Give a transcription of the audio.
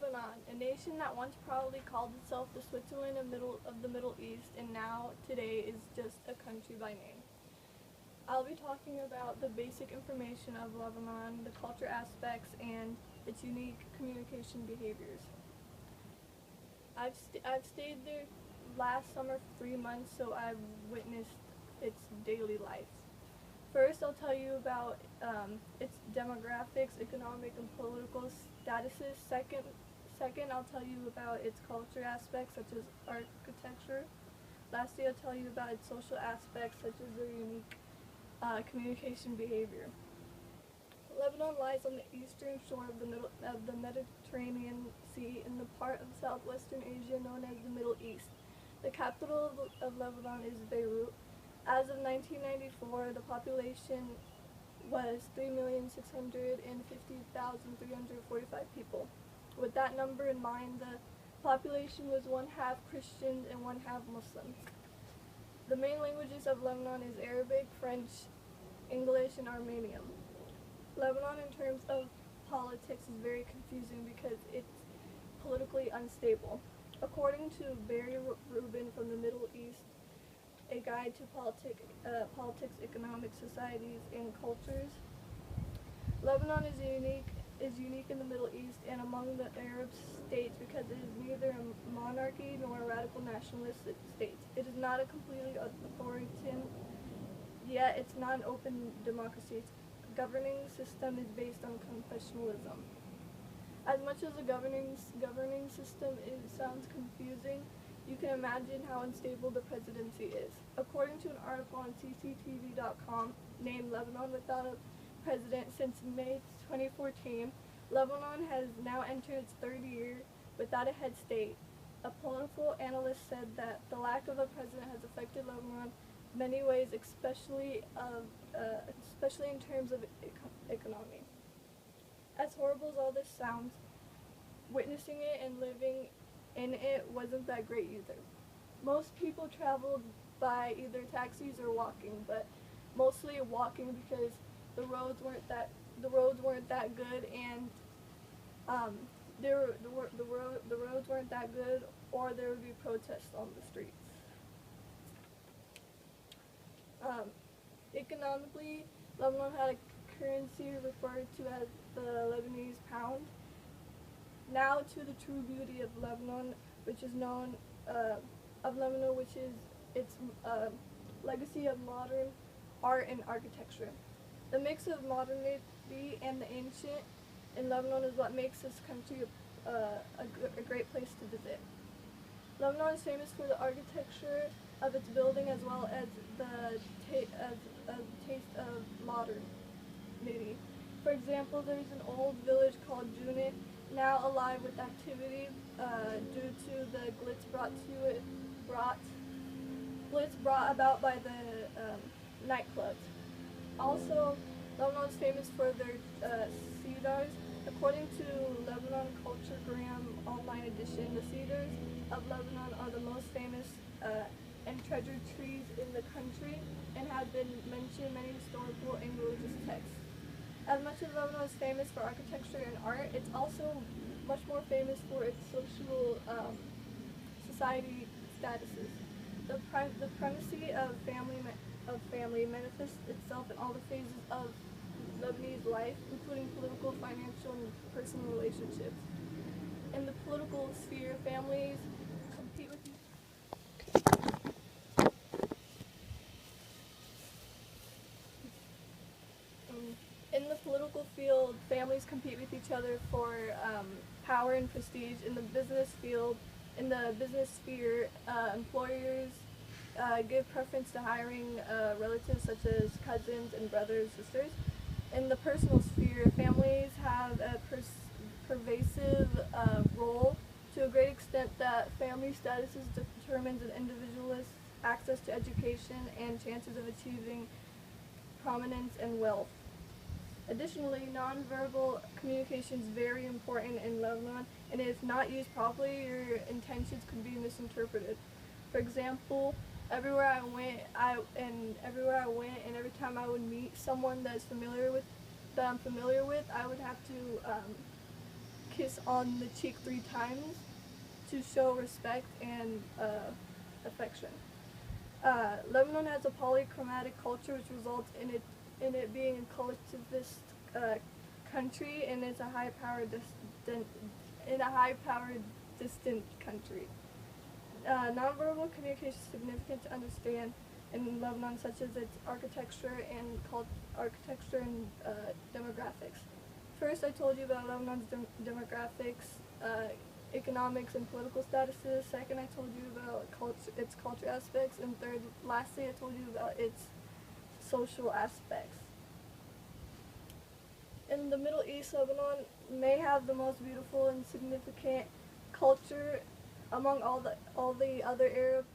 Lebanon, a nation that once proudly called itself the Switzerland of the Middle East and now today is just a country by name. I'll be talking about the basic information of Lebanon, the culture aspects, and its unique communication behaviors. I've stayed there last summer for 3 months, so I've witnessed its daily life. First, I'll tell you about its demographics, economic, and political statuses. Second, I'll tell you about its culture aspects, such as architecture. Lastly, I'll tell you about its social aspects, such as their unique communication behavior. Lebanon lies on the eastern shore of the Mediterranean Sea in the part of southwestern Asia known as the Middle East. The capital of Lebanon is Beirut. As of 1994, the population was 3,650,345 people. With that number in mind, the population was one half Christians and one half Muslims. The main languages of Lebanon is Arabic, French, English, and Armenian. Lebanon, in terms of politics, is very confusing because it's politically unstable. According to Barry Rubin from the Middle East, a guide to politics, economic societies, and cultures, Lebanon is unique in the Middle East and among the Arab states because it is neither a monarchy nor a radical nationalist state. It is not a completely authoritarian, yet it's not an open democracy. Its governing system is based on confessionalism. As much as the governing system sounds confusing, you can imagine how unstable the presidency is. According to an article on cctv.com named Lebanon Without a President since May 2014, Lebanon has now entered its third year without a head state. A political analyst said that the lack of a president has affected Lebanon in many ways, especially in terms of economy. As horrible as all this sounds, witnessing it and living in it wasn't that great either. Most people traveled by either taxis or walking, but mostly walking because the roads weren't that good, and the roads weren't that good, or there would be protests on the streets. Economically, Lebanon had a currency referred to as the Lebanese pound. Now to the true beauty of Lebanon, which is its legacy of modern art and architecture. The mix of modernity and the ancient in Lebanon is what makes this country a great place to visit. Lebanon is famous for the architecture of its building as well as the taste of modernity. For example, there's an old village called Junit, now alive with activity due to the glitz brought about by the nightclubs. Also, Lebanon is famous for their cedars. According to Lebanon Culturegram Online Edition, the cedars of Lebanon are the most famous and treasured trees in the country and have been mentioned in many historical and religious texts. As much as Lebanon is famous for architecture and art, it's also much more famous for its social society statuses. The primacy of family manifests itself in all the phases of Lebanese life, including political, financial, and personal relationships. In the political sphere, families compete with In the political field, families compete with each other for power and prestige. In the business sphere, employers give preference to hiring relatives such as cousins and brothers, sisters. In the personal sphere, families have a pervasive role to a great extent that family status determines an individual's access to education and chances of achieving prominence and wealth. Additionally, nonverbal communication is very important in Lebanon, and if not used properly, your intentions could be misinterpreted. For example, everywhere I went, and every time I would meet someone that I'm familiar with, I would have to kiss on the cheek 3 times to show respect and affection. Lebanon has a polychromatic culture, which results in it being a collectivist country, and it's a high-powered distant country. Nonverbal communication is significant to understand in Lebanon, such as its architecture and demographics. First, I told you about Lebanon's demographics, economics, and political statuses. Second, I told you about its culture aspects. And third, lastly, I told you about its social aspects. In the Middle East, Lebanon may have the most beautiful and significant culture among all the other Arab